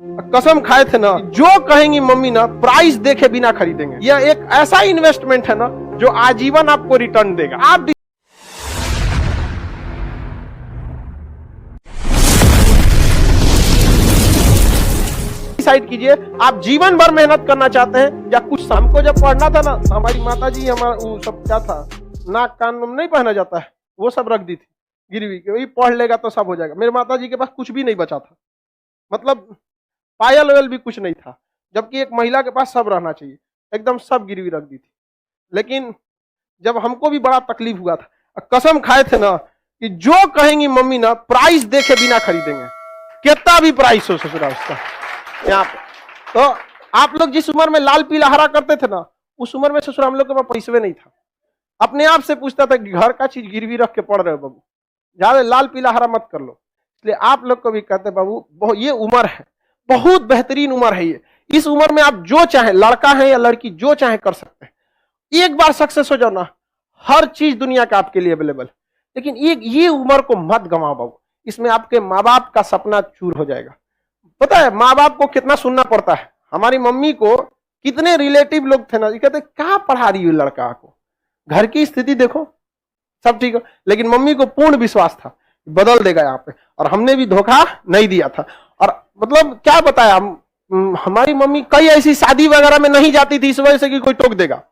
कसम खाए थे ना, जो कहेंगी मम्मी ना प्राइस देखे बिना खरीदेंगे। यह एक ऐसा इन्वेस्टमेंट है ना जो आजीवन आपको रिटर्न देगा। आप डिसाइड कीजिए, आप जीवन भर मेहनत करना चाहते हैं या कुछ। हमको जब पढ़ना था ना, हमारी माता जी हमारा वो सब क्या था, नाक कान में नहीं पहना जाता है, वो सब रख दी थी गिरवी के, वही पढ़ लेगा तो सब हो जाएगा। मेरे माता जी के पास कुछ भी नहीं बचा था, मतलब पायल वायल भी कुछ नहीं था, जबकि एक महिला के पास सब रहना चाहिए, एकदम सब गिरवी रख दी थी। लेकिन जब हमको भी बड़ा तकलीफ हुआ था, कसम खाए थे ना कि जो कहेंगी मम्मी ना प्राइस देखे बिना खरीदेंगे, कितना भी प्राइस हो ससुरा उसका। यहाँ पे तो आप लोग जिस उम्र में लाल पीला हरा करते थे ना, उस उम्र में ससुरा हम लोग के पास पैसे नहीं था। अपने आप से पूछता था कि घर का चीज गिरवी रख के पढ़ रहे हो बाबू, ज्यादा लाल पीला हरा मत कर लो। इसलिए आप लोग को भी कहते बाबू, ये उम्र है, बहुत बेहतरीन उम्र है ये। इस उम्र में आप जो चाहे, लड़का है या लड़की, जो चाहे कर सकते हैं। एक बार सक्सेस हो जाओ ना, हर चीज दुनिया का आपके लिए अवेलेबल। लेकिन ये उम्र को मत गंवाओ बाबू, इसमें आपके माँ बाप का सपना चूर हो जाएगा। पता है माँ बाप को कितना सुनना पड़ता है। हमारी मम्मी को कितने रिलेटिव लोग थे ना, ये कहते क्या पढ़ा रही है लड़का को, घर की स्थिति देखो, सब ठीक है। लेकिन मम्मी को पूर्ण विश्वास था बदल देगा यहाँ पे, और हमने भी धोखा नहीं दिया था। और मतलब क्या बताया, हमारी मम्मी कई ऐसी शादी वगैरह में नहीं जाती थी इस वजह से कि कोई टोक देगा।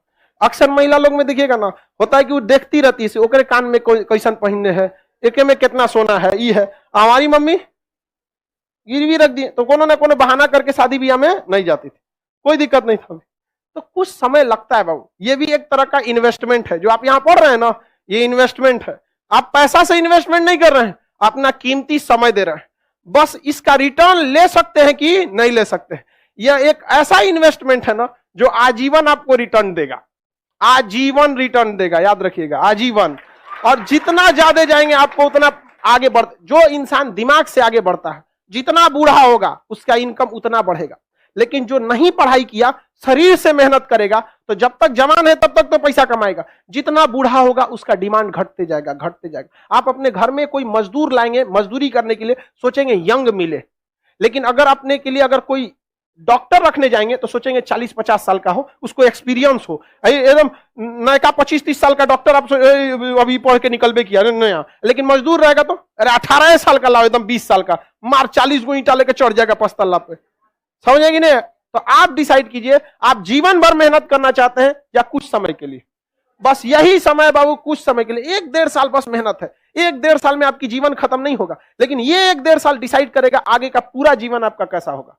अक्सर महिला लोग में देखिएगा ना, होता है कि वो देखती रहती है, ओकरे कान में कैसन पहनने है, एके में कितना सोना है, ये है। हमारी मम्मी गिरवी रख दी तो कोनो ना कोनो बहाना करके शादी ब्याह में नहीं जाती थी, कोई दिक्कत नहीं था। तो कुछ समय लगता है बाबू, ये भी एक तरह का इन्वेस्टमेंट है। जो आप यहाँ पढ़ रहे हैं ना, ये इन्वेस्टमेंट है। आप पैसा से इन्वेस्टमेंट नहीं कर रहे हैं, अपना कीमती समय दे रहे हैं। बस इसका रिटर्न ले सकते हैं कि नहीं ले सकते। यह एक ऐसा इन्वेस्टमेंट है ना जो आजीवन आपको रिटर्न देगा, आजीवन रिटर्न देगा, याद रखिएगा, आजीवन। और जितना ज्यादा जाएंगे आपको उतना आगे बढ़। जो इंसान दिमाग से आगे बढ़ता है, जितना बूढ़ा होगा उसका इनकम उतना बढ़ेगा। लेकिन जो नहीं पढ़ाई किया, शरीर से मेहनत करेगा, तो जब तक जवान है तब तक तो पैसा कमाएगा। जितना बूढ़ा होगा उसका डिमांड घटते जाएगा, घटते जाएगा। आप अपने घर में कोई मजदूर लाएंगे, मजदूरी करने के लिए सोचेंगे यंग मिले। लेकिन अगर अपने के लिए अगर कोई डॉक्टर रखने जाएंगे तो सोचेंगे 40-50 साल का हो, उसको एक्सपीरियंस हो। एकदम नया 25-30 साल का डॉक्टर आप अभी पढ़ के निकलबे किया नया। लेकिन मजदूर रहेगा तो अरे 18 साल का लाओ, एकदम 20 साल का, मार 40 गो ईंटा लेके चढ़ जाएगा 5 तल्ला पे। समझेगी नहीं? तो आप डिसाइड कीजिए, आप जीवन भर मेहनत करना चाहते हैं या कुछ समय के लिए। बस यही समय बाबू, कुछ समय के लिए, 1-1.5 साल बस मेहनत है। 1-1.5 साल में आपकी जीवन खत्म नहीं होगा, लेकिन ये 1-1.5 साल डिसाइड करेगा आगे का पूरा जीवन आपका कैसा होगा।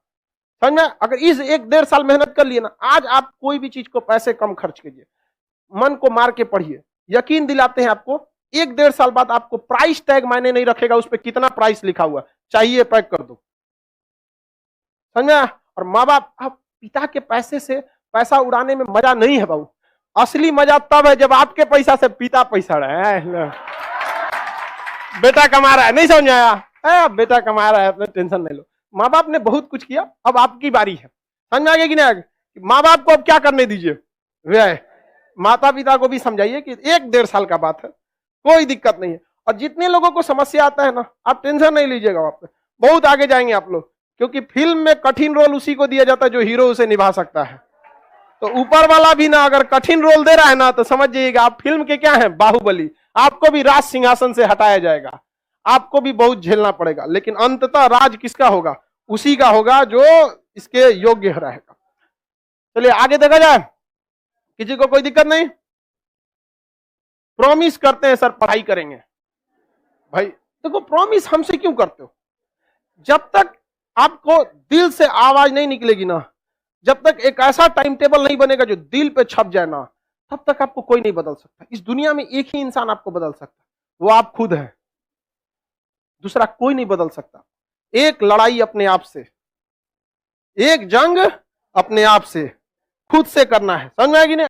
समझ में? अगर इस 1-1.5 साल मेहनत कर लिए ना, आज आप कोई भी चीज को पैसे कम खर्च कीजिए, मन को मार के पढ़िए, यकीन दिलाते हैं आपको 1-1.5 साल बाद आपको प्राइस टैग मायने नहीं रखेगा, उस पर कितना प्राइस लिखा हुआ, चाहिए पैक कर दो। समझ में? और माँ बाप, आप पिता के पैसे से पैसा उड़ाने में मजा नहीं है बाबू। असली मजा तब है जब आपके पैसा से पिता पैसा रहा है, बेटा कमा रहा है। नहीं समझ आया? बेटा कमा रहा है, अपने टेंशन नहीं लो। माँ बाप ने बहुत कुछ किया, अब आपकी बारी है। समझ में आ गया कि नहीं? माँ बाप को अब क्या करने दीजिए, वे माता पिता को भी समझाइए कि 1-1.5 साल का बात है, कोई दिक्कत नहीं है। और जितने लोगों को समस्या आता है ना, आप टेंशन नहीं लीजिएगा, आप बहुत आगे जाएंगे आप लोग। क्योंकि फिल्म में कठिन रोल उसी को दिया जाता है जो हीरो उसे निभा सकता है। तो ऊपर वाला भी ना अगर कठिन रोल दे रहा है ना, तो समझ जाइएगा आप फिल्म के क्या हैं, बाहुबली। आपको भी राज सिंहासन से हटाया जाएगा, आपको भी बहुत झेलना पड़ेगा, लेकिन अंततः राज किसका होगा? उसी का होगा जो इसके योग्य रहेगा। चलिए आगे देखा जाए, किसी को कोई दिक्कत नहीं? प्रॉमिस करते हैं सर पढ़ाई करेंगे, भाई देखो प्रॉमिस हमसे क्यों करते हो? जब तक आपको दिल से आवाज नहीं निकलेगी ना, जब तक एक ऐसा टाइम टेबल नहीं बनेगा जो दिल पे छप जाए ना, तब तक आपको कोई नहीं बदल सकता। इस दुनिया में एक ही इंसान आपको बदल सकता है, वो आप खुद हैं, दूसरा कोई नहीं बदल सकता। एक लड़ाई अपने आप से, एक जंग अपने आप से, खुद से करना है। समझ में आएगी ना?